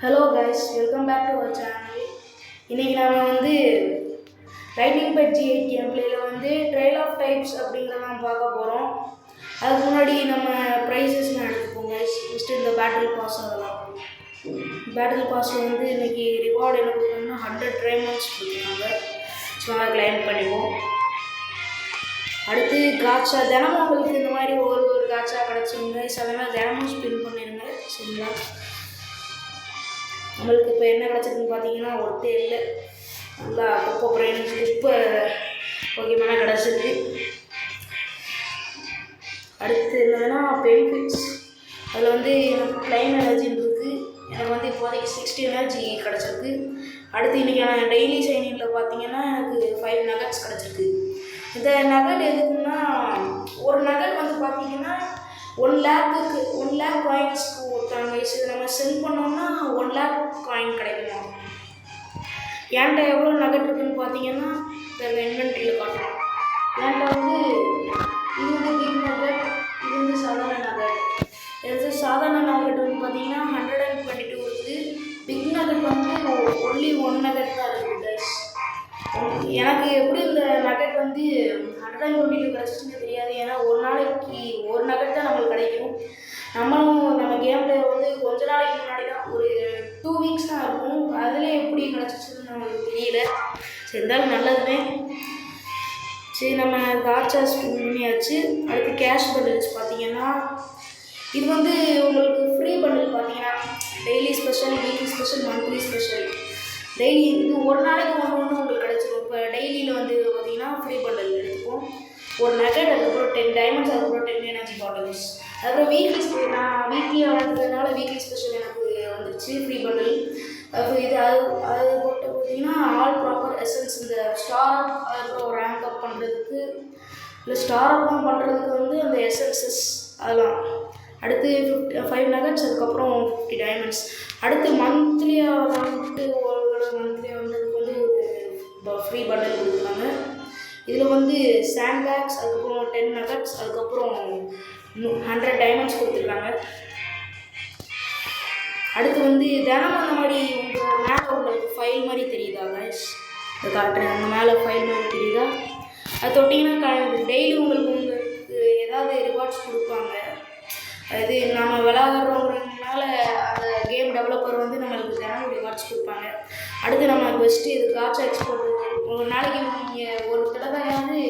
Hello guys, welcome back to our channel. இன்றைக்கி நாம் writing pet G8 game பிளேயில் trial of types அப்படிங்கிறத பார்க்க போகிறோம். அதுக்கு முன்னாடி நம்ம ப்ரைஸஸ்லாம் எடுத்துப்போம் கைஸ். ஃபஸ்ட்டு இந்த பேட்டில் பாஸ் ஆகலாம். பேட்டில் பாஸில் இன்றைக்கி ரிவார்டு என்ன கொடுக்கணும்னா 100 டைமண்ட்ஸ் கொடுத்துருக்காங்க. ஸோ அதை கிளைம் பண்ணிப்போம். அடுத்து காட்சா, தினமும் உங்களுக்கு இந்த மாதிரி ஒரு காட்சா கிடச்சிருங்க. அதெல்லாம் தினமும் ஸ்பின் பண்ணிடுங்க, சரிங்களா? நம்மளுக்கு இப்போ என்ன கிடச்சிருக்குன்னு பார்த்தீங்கன்னா ஒருத்தே இல்லை, நல்லா அப்பப்போ பிரெயின் இப்போ ஓகேமான கிடச்சிருக்கு. அடுத்து என்னதுன்னா பெனிஃபிட்ஸ், அதில் எனக்கு க்ளைம் எனர்ஜின்னு இருக்குது. எனக்கு இப்போதைக்கு 60 எனர்ஜி கிடச்சிருக்கு. அடுத்து இன்றைக்கான டெய்லி சைனிங்கில் பார்த்தீங்கன்னா எனக்கு 5 நகட்ஸ் கிடச்சிருக்கு. இந்த நகட் எதுக்குன்னா, ஒரு நகட் பார்த்தீங்கன்னா 1 lakh காயின்ஸ்க்கு ஒருத்தாங்க. இது நம்ம செல் பண்ணோம்னா 1 lakh காயின் கிடைக்குமா? என்கிட்ட எவ்வளோ நகட் இருக்குதுன்னு பார்த்தீங்கன்னா இந்த இன்வென்ட்ரியில் காட்டணும். என்கிட்ட இது பிக் நகட், இது சாதாரண நகட். சாதாரண நகட் பார்த்தீங்கன்னா 122 இருக்குது. பிக் நகட் ஒன்லி 1 நகட் தான் இருக்குது கைஸ். எனக்கு எப்படி இந்த நகட் 122 கிடச்சிச்சுன்னு தெரியாது. ஏன்னா ஒரு நாளைக்கு ஒரு நகட் தான் நம்மளுக்கு கிடைக்கும். நம்ம கேமில் கொஞ்ச நாளைக்கு முன்னாடி தான், ஒரு 2 வீக்ஸ் தான் இருக்கும். அதிலே எப்படி கிடச்சிச்சுன்னு நம்மளுக்கு தெரியல. சரி, இருந்தாலும் நல்லதுமே. சரி, நம்ம காட்சா ஸ்பின் பண்ணியாச்சு. அடுத்து கேஷ் பண்டில்ஸ் பார்த்தீங்கன்னா இது உங்களுக்கு ஃப்ரீ பண்டில் பார்த்தீங்கன்னா daily special, weekly special, monthly special. Daily இது ஒரு நாளைக்கு ஒன்று உங்களுக்கு கிடச்சிடும். இப்போ டெய்லியில் பார்த்தீங்கன்னா ஃப்ரீ பண்டில் எடுத்துப்போம். ஒரு நகட், அதுக்கப்புறம் 10 டைமண்ட்ஸ், அதுக்கப்புறம் 10 எனர்ஜி பாட்டில்ஸ். அதுக்கப்புறம் வீக்லி நான் வீக்லியாக வளர்ந்ததுனால வீக்லி ஸ்பெஷல் எனக்கு வந்துருச்சு ஃப்ரீ பண்டில். இது அது போட்டு பார்த்தீங்கன்னா ஆல் ப்ராப்பர் எசன்ஸ், இந்த ஸ்டார் அப், அதுக்கப்புறம் ரேங்க் அப் பண்ணுறதுக்கு, இல்லை ஸ்டார் அப்லாம் பண்ணுறதுக்கு அந்த எசன்சஸ் அதெல்லாம். அடுத்து 5 நகட்ஸ், அதுக்கப்புறம் 50 டைமண்ட்ஸ். அடுத்து மந்த்லியாக மந்த்லியாக ஒரு ஃப்ரீ பண்டில் கொடுக்குறாங்க. இதில் சாண்ட் பேக்ஸ், அதுக்கப்புறம் 10 நகட்ஸ், அதுக்கப்புறம் 100 டைமண்ட்ஸ் கொடுத்துருக்காங்க. அடுத்து தினமும் அந்த மாதிரி உங்கள் மேலே உங்களுக்கு ஃபைல் மாதிரி தெரியுதா கைஸ்? இதை காட்டுறேன். அந்த மேலே ஃபைல் மாதிரி தெரியுதா? அது தொட்டிங்கன்னா டெய்லி உங்களுக்கு ஏதாவது ரிவார்ட்ஸ் கொடுப்பாங்க. அது நம்ம விளையாடுறவங்கனால அந்த கேம் டெவலப்பர் நம்மளுக்கு தினமும் ரிவார்ட்ஸ் கொடுப்பாங்க. அடுத்து நம்ம பெஸ்ட்டு இது காட்சா எக்ஸ்போர்ட். ஒரு நாளைக்கு நீங்கள் ஒரு தடவையாவது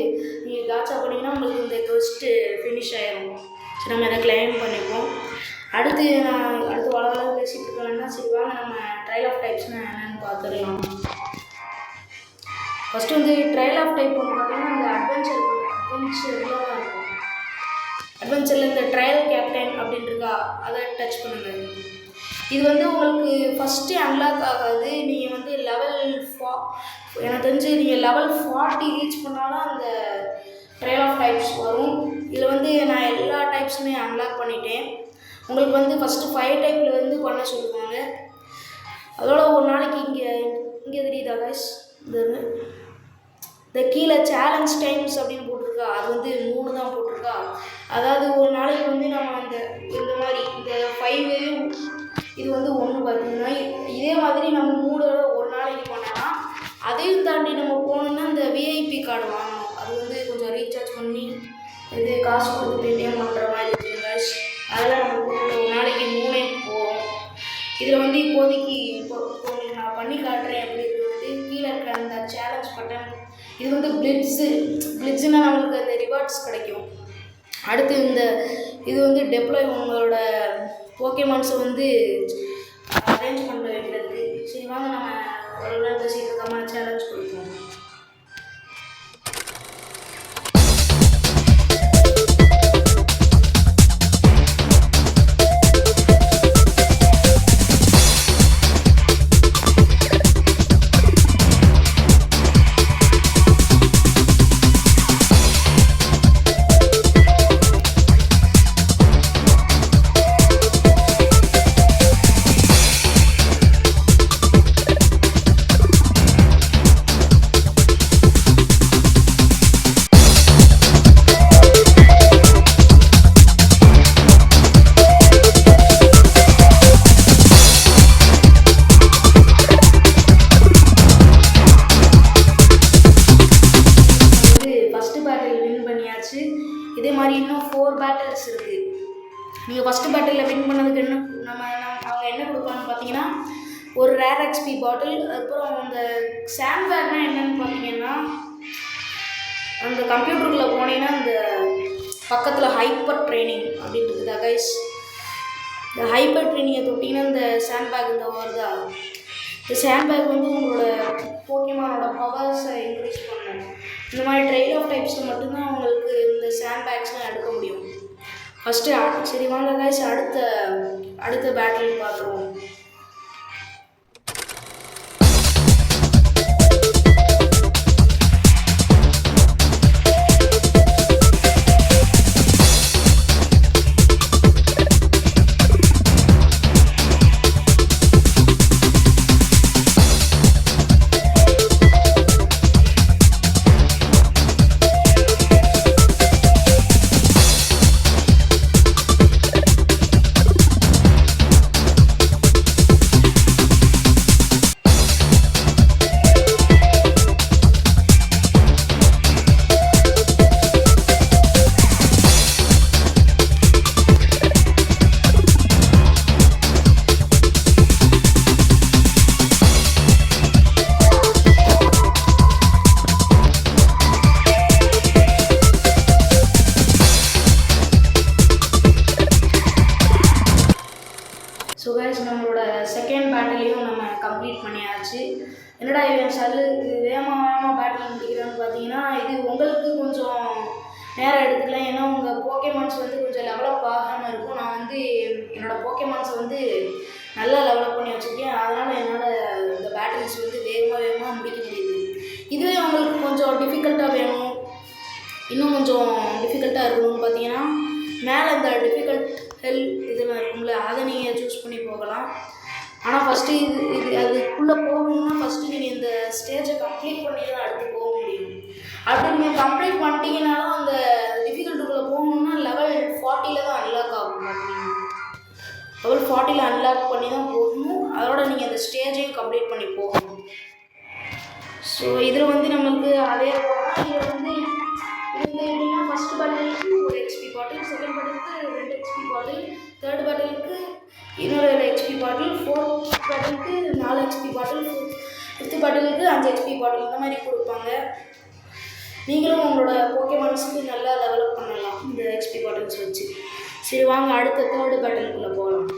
நீங்கள் காட்சா பண்ணிங்கன்னா உங்களுக்கு இந்த பெஸ்ட்டு ஃபினிஷ் ஆகிடும். சரி, நம்ம இதை கிளைம் பண்ணிப்போம். அடுத்து வளவளவு பேசிகிட்டு இருக்கோம்னா, சரி வாங்க நம்ம ட்ரையல் ஆஃப் டைப்ஸ்னால் என்னென்னு பார்த்துடலாம். ஃபஸ்ட்டு ட்ரையல் ஆஃப் டைப் பார்த்தீங்கன்னா இந்த அட்வென்ச்சரில் தான் இருக்கும். அட்வென்ச்சரில் இந்த ட்ரையல் கேப்டன் அப்படின்னு இருக்கா, அதை டச் பண்ணுங்கள். இது உங்களுக்கு ஃபஸ்ட்டு அன்லாக் ஆகாது. நீங்கள் லெவல் எனக்கு தெரிஞ்சு நீங்கள் லெவல் 40 ரீச் பண்ணாலும் அந்த ட்ரையல் ஆஃப் டைப்ஸ் வரும். இதில் நான் எல்லா டைப்ஸுமே அன்லாக் பண்ணிட்டேன். உங்களுக்கு ஃபஸ்ட்டு 5 டைப்பில் பண்ண சொல்லுவாங்க. அதோட ஒரு நாளைக்கு இங்கே தெரியுதா கைஸ்? இந்த கீழே சேலஞ்ச் டைம்ஸ் அப்படின்னு போட்டிருக்கா, அது 3 தான் போட்டிருக்கா. அதாவது ஒரு நாளைக்கு நம்ம இந்த மாதிரி இந்த 5 இது 1 பார்த்தீங்கன்னா, இதே மாதிரி நம்ம 3 ஒரு நாளைக்கு பண்ணோன்னா, அதையும் தாண்டி நம்ம போகணுன்னா இந்த விஐபி கார்டு வாங்கணும். அது கொஞ்சம் ரீசார்ஜ் பண்ணி இது காசு கொடுத்து பேடிஎம் பண்ணுற மாதிரி இருக்குது கைஸ். அதெல்லாம் நமக்கு ஒரு நாளைக்கு 3 போகும். இதில் இப்போதைக்கு இப்போ உங்களுக்கு நான் பண்ணி காட்டுறேன். எப்படி இருக்குது கீழே இருக்கிற அந்த சேலஞ்ச் பட்டன். இது பிளிட்ஸுன்னா நம்மளுக்கு அந்த ரிவார்ட்ஸ் கிடைக்கும். அடுத்து இது டெப்ளாய் உங்களோட போக்கேமான்ஸை அரேஞ்ச் பண்ண வைக்கிறது. சரி வாங்க நம்ம ஒரு நாள் பேசிட்டு சேலஞ்ச் கொடுப்போம். பேட்டில்ஸ் இருக்குது. நீங்கள் ஃபஸ்ட்டு பேட்டிலில் வின் பண்ணதுக்கு என்ன அவங்க என்ன கொடுப்பாங்கன்னு பார்த்தீங்கன்னா ஒரு ரேர் எக்ஸ்பி பாட்டில். அப்புறம் அந்த சாண்ட் பேக்னா என்னென்னு பார்த்தீங்கன்னா அந்த கம்ப்யூட்டருக்குள்ளே போனீங்கன்னா அந்த பக்கத்தில் ஹைப்பர் ட்ரைனிங் அப்படின்னு இருக்குதா கைஸ். இந்த ஹைப்பர் ட்ரைனிங்கை தொட்டிங்கன்னா இந்த சாண்ட் பேக் இந்த வருதா. இந்த சாண்ட் பேக் வந்து உங்களோட போக்கிமானோட பவர்ஸை இன்க்ரீஸ் பண்ணணும். இந்த மாதிரி ட்ரையல் ஆஃப் டைப்ஸில் மட்டும்தான் உங்களுக்கு இந்த சாண்ட் பேக்ஸ்லாம் எடுக்க முடியும். ஃபஸ்ட்டு சரி வாங்க கைஸ் அடுத்த பேட்டில் பார்க்குறோம். ஸோ கைஸ் நம்மளோட செகண்ட் பேட்டிலையும் நம்ம கம்ப்ளீட் பண்ணியாச்சு. என்னடா இவன் சல்லு வேகமாக பேட்டில் முடிக்கிறான்னு பார்த்தீங்கன்னா இது உங்களுக்கு கொஞ்சம் நேரம் எடுத்துக்கலாம். ஏன்னா உங்கள் போக்கேமான்ஸ் வந்து கொஞ்சம் டெவலப் ஆகாமல் இருக்கும். நான் வந்து என்னோடய போக்கேமான்ஸை வந்து நல்லா டெவலப் பண்ணி வச்சுருக்கேன். அதனால் என்னால் இந்த பேட்டில்ஸ் வந்து வேகமாக முடிக்க முடியுது. இதுவே உங்களுக்கு கொஞ்சம் டிஃபிகல்ட்டாக வேணும், இன்னும் கொஞ்சம் டிஃபிகல்ட்டாக இருக்கணும்னு பார்த்தீங்கன்னா மேலே இந்த டிஃபிகல்ட் இதெல்லாம் இருக்கும்ல அதை நீங்கள் சூஸ் பண்ணி போகலாம். ஆனால் ஃபஸ்ட்டு இது அதுக்குள்ளே போகணும்னா ஃபஸ்ட்டு நீங்கள் இந்த ஸ்டேஜை கம்ப்ளீட் பண்ணி தான் அடுத்து போக முடியும். அப்படி நீங்கள் கம்ப்ளீட் பண்ணிட்டீங்கனாலும் அந்த டிஃபிகல்ட்டுக்குள்ளே போகணுன்னா லெவல் 40 தான் அன்லாக் ஆகும். லெவல் 40 அன்லாக் பண்ணி தான் போகணும். அதோட நீங்கள் அந்த ஸ்டேஜையும் கம்ப்ளீட் பண்ணி போகணும். ஸோ இதில் வந்து நம்மளுக்கு அதே இதில் வந்து எப்படின்னா ஃபஸ்ட்டு பேட்டிலுக்கு ஒரு எக்ஸ்பி பாட்டில், செகண்ட் பேட்டிலுக்கு 2 எக்ஸ்பி பாட்டில், தேர்ட் பேட்டிலுக்கு இன்னொரு எக்ஸ்பி பாட்டில், ஃபோர்த் பேட்டிலுக்கு 4 எக்ஸ்பி பாட்டில், ஃபிஃப்த் பேட்டிலுக்கு 5 எக்ஸ்பி பாட்டில் இந்த மாதிரி கொடுப்பாங்க. நீங்களும் உங்களோட போக்கேமான்ஸுக்கு நல்லா டெவலப் பண்ணலாம் இந்த எக்ஸ்பி பாட்டில்ஸ் வச்சு. சரி வாங்க அடுத்த தேர்டு பேட்டிலுக்குள்ளே போகலாம்.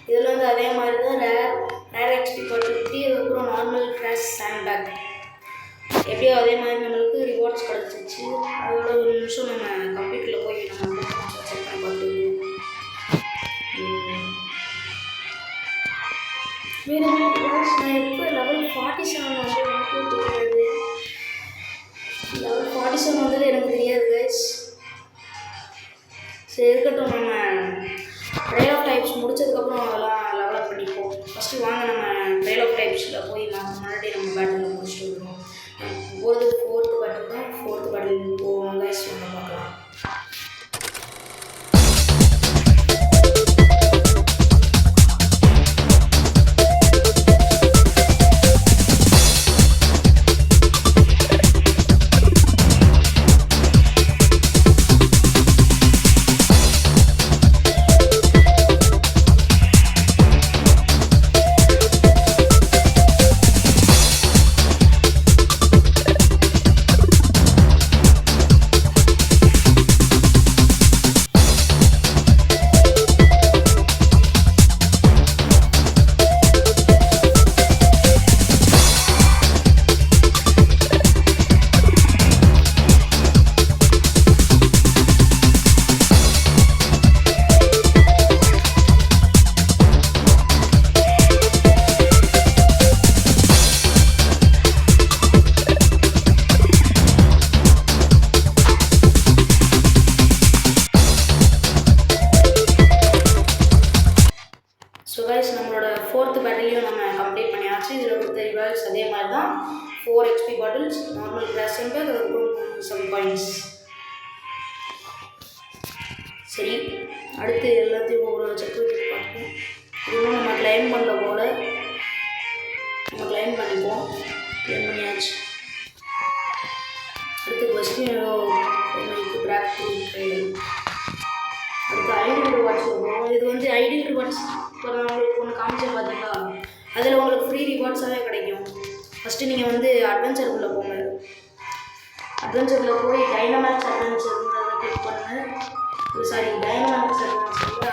இதில் வந்து அதே மாதிரி தான் ரேர் எக்ஸ்பி பாட்டில், அதுக்கப்புறம் நார்மல் கிராஷ் சாண்ட் பேக் எப்படியோ அதே மாதிரி நம்மளுக்கு ரிவார்ட்ஸ் கிடச்சிச்சு. அதோட ஒரு நிமிஷம் நம்ம கம்ப்யூட்டரில் போய் நம்ம செக் பண்ணி பார்த்துருவோம். வேறு நான் எப்போ லெவல் 47 வந்து எனக்கு தெரியாது. லெவல் 47 வந்தது எனக்கு தெரியாது கைஸ். சரி இருக்கட்டும், நம்ம ட்ரையல் ஆஃப் டைப்ஸ் முடிச்சதுக்கப்புறம் அதெல்லாம் லெவலப் பண்ணிப்போம். ஃபஸ்ட்டு வாங்க நம்ம ட்ரையல் ஆஃப் டைப்ஸில் போய் முன்னாடி நம்ம பேட்டில் முடிச்சுட்டு வருவோம். ஃபோர்த்து பேட்டில் போவோம் கைஸ், நம்ம பார்க்கலாம். பாட்டில்ஸ், நார்மல் கிராஸ் பேக், அதுக்கப்புறம் சம் காயின்ஸ். சரி, அடுத்து எல்லாத்தையும் ஒவ்வொரு செக்யூரிட்டி பார்ப்போம். இதுவும் நம்ம கிளைம் பண்ணல போல், நம்ம கிளைம் பண்ணிப்போம். கிளைம் பண்ணியாச்சு. அடுத்து கொஸ்டின் ஏதோ பிராக் அடுத்து ஐடியல் ரிவார்ட்ஸ் இருக்கும். இது வந்து ஐடியல் ரிவார்ட்ஸ் இப்போ நான் உங்களுக்கு ஒன்று காமிச்சேன் பார்த்தீங்களா, அதில் உங்களுக்கு ஃப்ரீ ரிவார்ட்ஸாகவே கிடைக்கும். ஃபஸ்ட்டு நீங்கள் வந்து அட்வென்ச்சருக்குள்ளே போங்க. அட்வென்ச்சரில் போய் டைனமேக்ஸ் அட்வென்ச்சர்ன்றதை கிளிக் பண்ணுங்கள். சாரி, டைனமேக்ஸ் அட்வென்ச்சரில்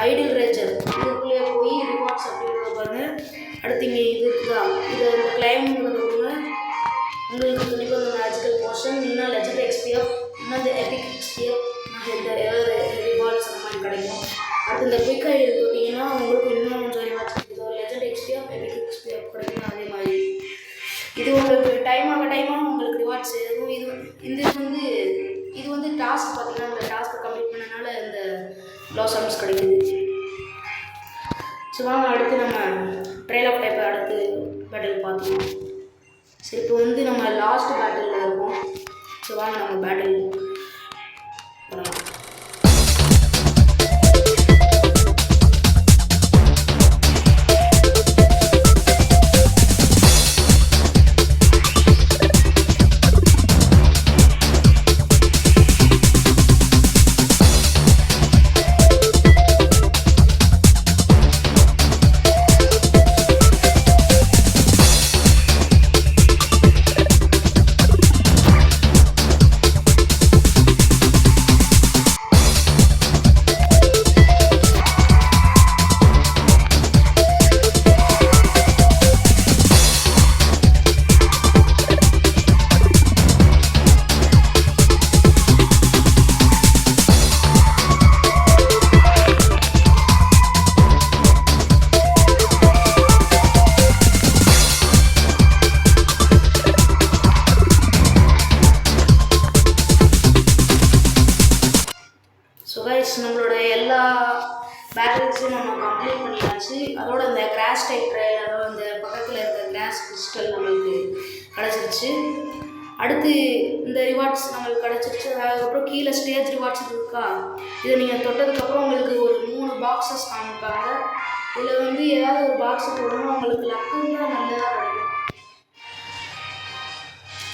ஐடியல் ரேச்சர் இதுக்குள்ளே போய் ரிவார்ட்ஸ் அப்படின்றத பாருங்கள். அடுத்து இங்கே இது இருக்குதா, இதை இந்த கிளைம்ங்கிறத கொடுங்க. உங்களுக்கு கண்டிப்பாக இந்த மேஜிக்கல் போர்ஷன், இன்னும் லெஜண்ட் எக்ஸ்பிஎஃப், இன்னும் இந்த எபிக் எக்ஸ்பிஎஃப், இந்த ஏதாவது ரிவார்ட்ஸ் அந்த மாதிரி கிடைக்கும். அடுத்து இந்த குயிக் ஐடி போட்டிங்கன்னா உங்களுக்கு இன்னும் கொஞ்சம் ரிவார்ட்ஸ் கிடைக்கும். லெஜண்ட் எக்ஸ்பிஎஃப், எபிக் எக்ஸ்பிஎஃப் கிடைக்கும். அதே மாதிரி இது உங்களுக்கு டைமாக உங்களுக்கு ரிவார்ட்ஸ் எதுவும் இது வந்து டாஸ்க் பார்த்தீங்கன்னா இந்த டாஸ்க்கை கம்ப்ளீட் பண்ணனால இந்த ப்ளாசம்ஸ் கிடைக்குது. ஸோ வாங்க அடுத்து நம்ம ட்ரையல் ஆஃப் டைப்பை அடுத்து பேட்டில் பார்த்துக்கலாம். சரி, இப்போ வந்து நம்ம லாஸ்ட் பேட்டிலில் இருக்கோம். ஸோ வாங்க நம்ம பேட்டில் பண்ணலாம். ஸோ கைஸ், நம்மளோட எல்லா பேட்டில்ஸும் நம்ம கம்ப்ளீட் பண்ணியாச்சு. அதோட இந்த கிராஷ் டைப் ட்ரையல், அதோட இந்த பக்கத்தில் இருக்க கிராஷ் கிறிஸ்டல் நம்மளுக்கு கிடச்சிருச்சு. அடுத்து இந்த ரிவார்ட்ஸ் நம்மளுக்கு கிடச்சிருச்சு. அதுக்கப்புறம் கீழே ஸ்டேஜ் ரிவார்ட்ஸ் இருக்கா, இதை நீங்கள் தொட்டதுக்கப்புறம் உங்களுக்கு ஒரு 3 பாக்ஸஸ் காமிப்பாங்க. இதில் வந்து ஏதாவது ஒரு பாக்ஸை போடணும், உங்களுக்கு லக்குன்னா நல்லதாக கிடைக்கும்.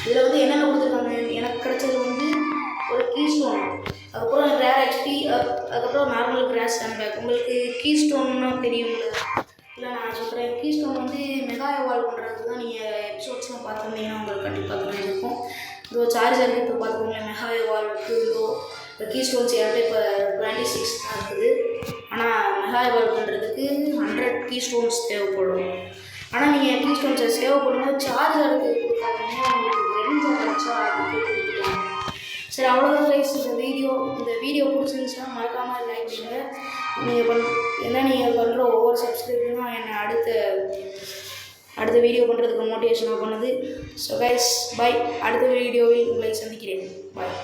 இதில் வந்து என்னென்ன கொடுத்துருக்காங்க, எனக்கு கிடைச்சது வந்து ஒரு கீ ஸ்டோன், அதுக்கப்புறம் ரேர் எக்ஸ்பி, அதுக்கப்புறம் நார்மல் கிராஸ் ஹேண்ட்பேக். உங்களுக்கு கீ ஸ்டோன்னா தெரியும்ல, இல்லை நான் சொல்கிறேன். கீ ஸ்டோன் வந்து மெகா எவால்வ் பண்ணுறது தான். நீங்கள் எபிசோட்ஸ்லாம் பார்த்துருந்தீங்கன்னா உங்களுக்கு கண்டிப்பாக தெரிஞ்சிருக்கும். இதோ சார்ஜர் இப்போ பார்த்துக்கோங்க, மெகா எவால்வுக்கு இந்த கீ ஸ்டோன்ஸ் என்கிட்ட இப்போ 26 தான் இருக்குது. ஆனால் மெகா எவால்வ் பண்ணுறதுக்கு 100 கீ ஸ்டோன்ஸ் தேவைப்படும். ஆனால் நீங்கள் கீ ஸ்டோன்ஸை சேவ் பண்ணும்போது சார்ஜருக்கு கொடுத்தாங்கன்னா உங்களுக்கு ரெண்டு கிடச்சா அதுக்கு கொடுத்துருவாங்க. சரி, அவ்வளோதான் கைஸ். இந்த வீடியோ பிடிச்சிருந்துச்சுன்னா மறக்காமல் லைக் பண்ணுங்கள். நீங்கள் பண்ணுற ஒவ்வொரு சப்ஸ்கிரைபரும் என்னை அடுத்த வீடியோ பண்ணுறதுக்கு மோட்டிவேஷனாக பண்ணுது. So guys, bye. அடுத்த வீடியோவில் உங்களை சந்திக்கிறேன். பாய்.